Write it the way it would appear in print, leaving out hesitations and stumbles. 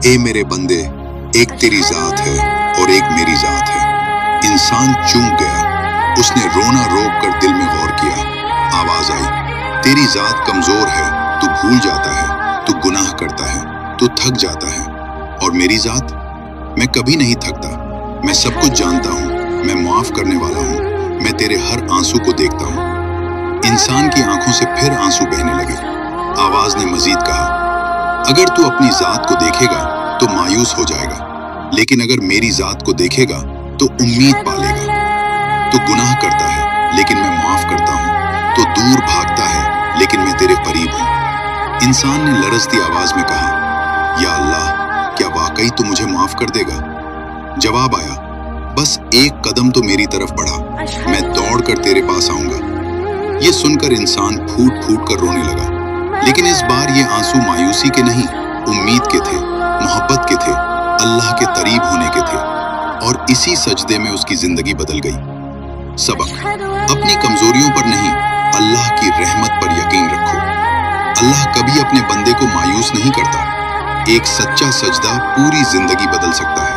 اے میرے بندے، ایک تیری ذات ہے اور ایک میری ذات ہے۔ انسان چونک گیا، اس نے رونا روک کر دل میں غور کیا۔ آواز آئی، تیری ذات کمزور ہے، تو بھول جاتا ہے، تو گناہ کرتا ہے، تو تھک جاتا ہے۔ اور میری ذات؟ میں کبھی نہیں تھکتا، میں سب کچھ جانتا ہوں، میں معاف کرنے والا ہوں، میں تیرے ہر آنسو کو دیکھتا ہوں۔ انسان کی آنکھوں سے پھر آنسو بہنے لگے۔ آواز نے مزید کہا، اگر تو اپنی ذات کو دیکھے گا تو مایوس ہو جائے گا، لیکن اگر میری ذات کو دیکھے گا تو امید پالے گا۔ تو گناہ کرتا ہے لیکن میں معاف کرتا ہوں، تو دور بھاگتا ہے لیکن میں تیرے قریب ہوں۔ انسان نے لرزتی آواز میں کہا، یا اللہ، کیا واقعی تو مجھے معاف کر دے گا؟ جواب آیا، بس ایک قدم تو میری طرف بڑھا، میں دوڑ کر تیرے پاس آؤں گا۔ یہ سن کر انسان پھوٹ پھوٹ کر رونے لگا، لیکن اس بار یہ آنسو مایوسی کے نہیں، امید کے تھے، محبت کے تھے، اللہ کے قریب ہونے کے تھے۔ اور اسی سجدے میں اس کی زندگی بدل گئی۔ سبق: اپنی کمزوریوں پر نہیں، اللہ کی رحمت پر یقین رکھو۔ اللہ کبھی اپنے بندے کو مایوس نہیں کرتا۔ ایک سچا سجدہ پوری زندگی بدل سکتا ہے۔